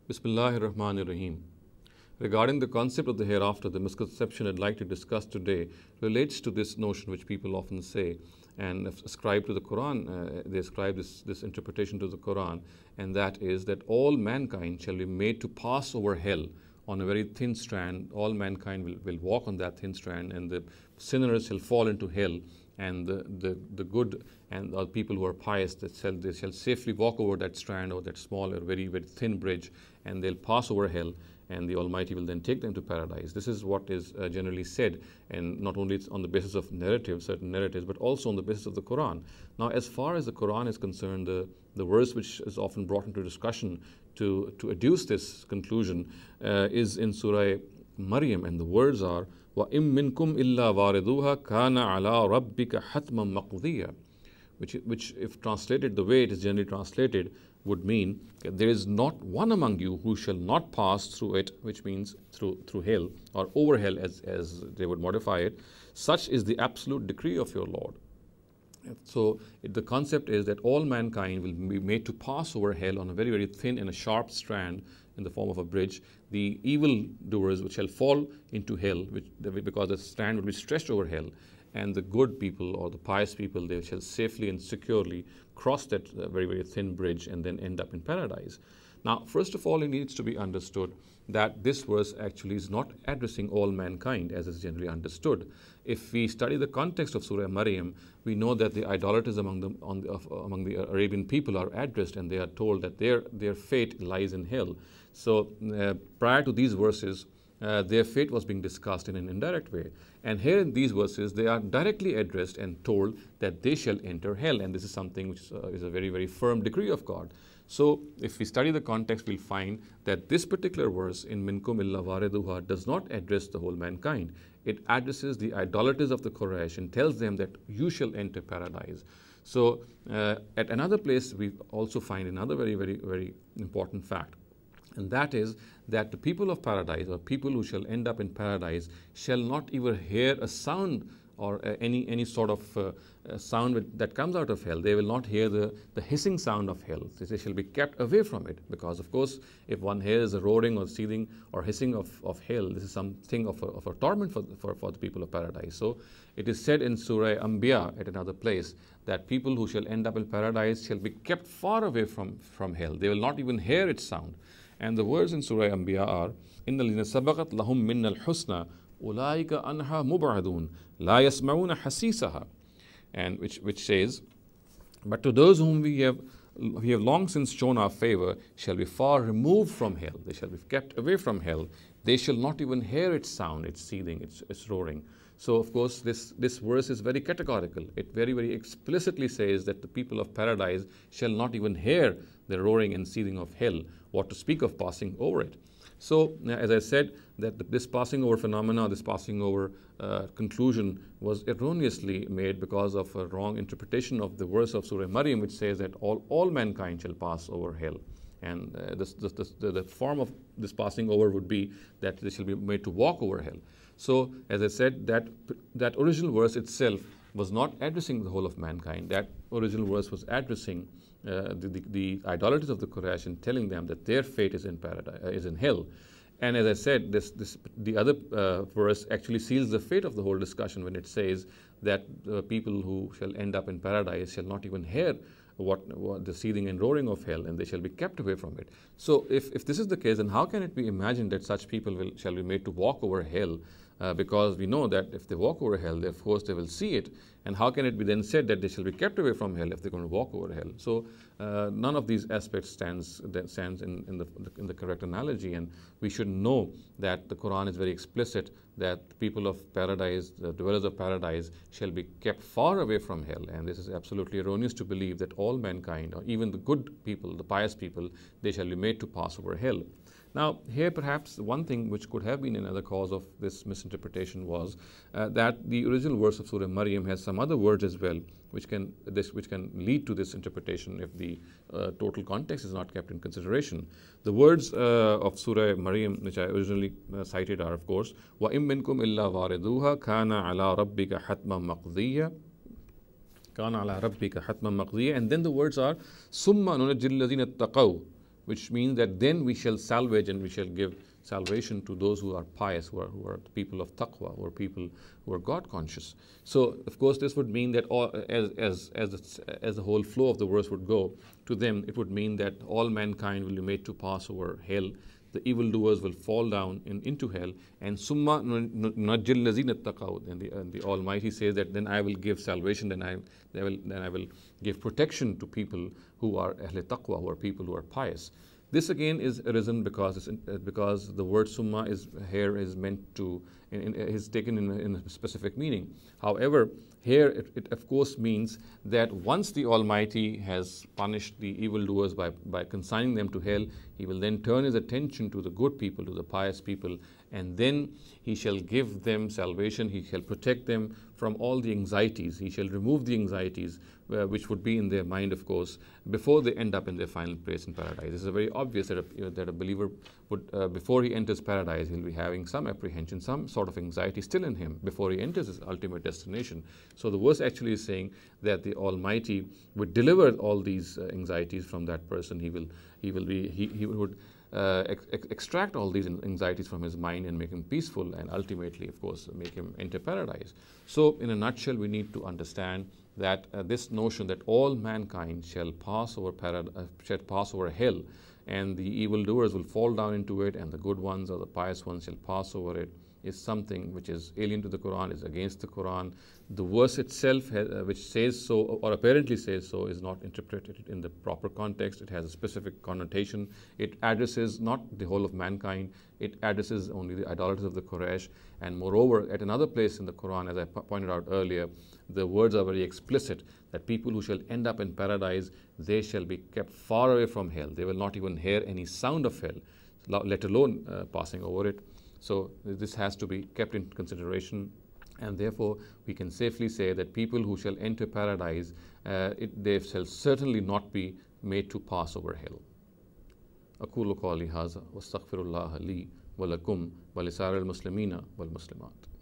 Bismillahir Rahmanir Rahim. Regarding the concept of the hereafter, the misconception I'd like to discuss today relates to this notion which people often say and ascribe to the Quran. They ascribe this interpretation to the Quran, and that is that all mankind shall be made to pass over hell on a very thin strand. All mankind will walk on that thin strand, and the sinners shall fall into hell, and the good and the people who are pious, they shall safely walk over that strand or that small or very, very thin bridge, and they'll pass over hell, and the Almighty will then take them to paradise. This is what is generally said, and not only it's on the basis of certain narratives, but also on the basis of the Quran. Now, as far as the Quran is concerned, the verse which is often brought into discussion to adduce this conclusion is in Surah Maryam, and the words are وَإِن مِّنكُمْ إِلَّا وَارِدُوهَا كَانَ عَلَىٰ رَبِّكَ حَتْمًا مَقْضِيًّا, which if translated the way it is generally translated would mean that there is not one among you who shall not pass through it, which means through hell or over hell as they would modify it. Such is the absolute decree of your Lord. So the concept is that all mankind will be made to pass over hell on a very, very thin and a sharp strand in the form of a bridge. The evil doers which shall fall into hell, because the strand will be stretched over hell, and the good people or the pious people, they shall safely and securely cross that very, very thin bridge and then end up in paradise. Now, first of all, it needs to be understood that this verse actually is not addressing all mankind as is generally understood. If we study the context of Surah Maryam, we know that the idolaters among the Arabian people are addressed, and they are told that their fate lies in hell. So prior to these verses, their fate was being discussed in an indirect way. And here in these verses, they are directly addressed and told that they shall enter hell. And this is something which is a very, very firm decree of God. So if we study the context, we'll find that this particular verse in Minkum illa wariduha does not address the whole mankind. It addresses the idolaters of the Quraysh and tells them that you shall enter paradise. So at another place, we also find another very, very, very important fact. And that is that the people of paradise, or people who shall end up in paradise, shall not even hear a sound or any sort of sound that comes out of hell. They will not hear the hissing sound of hell. They shall be kept away from it, because of course if one hears a roaring or seething or hissing of hell, this is something of a torment for the people of paradise. So it is said in Surah Anbiya at another place that people who shall end up in paradise shall be kept far away from hell. They will not even hear its sound. And the words in Surah Anbiya are إِنَّ الَّذِينَ سَبَقَتْ لَهُم مِّنَّ الْحُسْنَى أُولَٰئِكَ عَنْهَا مُبْعَدُونَ لَا يَسْمَعُونَ حَسِيسَهَا, and which says, but to those whom we have long since shown our favor shall be far removed from hell. They shall be kept away from hell. They shall not even hear its sound, its seething, its roaring. So of course this verse is very categorical. It very, very explicitly says that the people of paradise shall not even hear the roaring and seething of hell, what to speak of passing over it. So as I said, that this passing over phenomena, this passing over conclusion was erroneously made because of a wrong interpretation of the verse of Surah Maryam, which says that all mankind shall pass over hell. And the form of this passing over would be that they shall be made to walk over hell. So as I said, that original verse itself was not addressing the whole of mankind. That original verse was addressing the idolaters of the Quraysh and telling them that their fate is in paradise, is in hell. And as I said, the other verse actually seals the fate of the whole discussion when it says that people who shall end up in paradise shall not even hear what the seething and roaring of hell, and they shall be kept away from it. So if this is the case, then how can it be imagined that such people shall be made to walk over hell? Because we know that if they walk over hell, of course they will see it. And how can it be then said that they shall be kept away from hell if they're going to walk over hell? So none of these aspects stands in the correct analogy, and we should know that the Quran is very explicit that the people of paradise, the dwellers of paradise, shall be kept far away from hell. And this is absolutely erroneous to believe that all mankind, or even the good people, the pious people, they shall be made to pass over hell. Now, here perhaps one thing which could have been another cause of this misinterpretation was that the original verse of Surah Maryam has some other words as well, which can lead to this interpretation if the total context is not kept in consideration. The words of Surah Maryam, which I originally cited, are of course, وَإِن مِّنكُمْ إِلَّا وَارِدُوهَا كَانَ عَلَىٰ رَبِّكَ حَتْمًا مَقْضِيًّا كَانَ عَلَىٰ رَبِّكَ حَتْمًا مَقْضِيًّا, and then the words are ثُمَّ نُنَجِّي الَّذِينَ اتَّقَوْا which means that then we shall salvage and we shall give salvation to those who are pious, who are the people of taqwa, who are people who are God conscious. So, of course, this would mean that as the whole flow of the verse would go, to them it would mean that all mankind will be made to pass over hell. The evildoers will fall down into hell, and summa najjil lazina taqaw. And the Almighty says that then I will give salvation, then I will give protection to people who are ahle taqwa, who are people who are pious. This again is arisen because the word summa is meant to is taken in a specific meaning. However, here it of course means that once the Almighty has punished the evildoers by consigning them to hell, He will then turn His attention to the good people, to the pious people, and then He shall give them salvation. He shall protect them from all the anxieties. He shall remove the anxieties which would be in their mind, of course, before they end up in their final place in paradise. This is very obvious that a believer would, before he enters paradise, he'll be having some apprehension, some sort of anxiety still in him before he enters his ultimate destination. So the verse actually is saying that the Almighty would deliver all these anxieties from that person. He would extract all these anxieties from his mind and make him peaceful, and ultimately, of course, make him enter paradise. So, in a nutshell, we need to understand that this notion that all mankind shall pass over hell, and the evildoers will fall down into it, and the good ones or the pious ones shall pass over it, is something which is alien to the Quran, is against the Quran. The verse itself, which says so, or apparently says so, is not interpreted in the proper context. It has a specific connotation. It addresses not the whole of mankind. It addresses only the idolaters of the Quraysh. And moreover, at another place in the Quran, as I pointed out earlier, the words are very explicit that people who shall end up in paradise, they shall be kept far away from hell. They will not even hear any sound of hell, let alone passing over it. So this has to be kept in consideration, and therefore we can safely say that people who shall enter paradise, they shall certainly not be made to pass over hell. أقول قولي هذا واستغفر الله لي ولكم ولسائر المسلمين والمسلمات.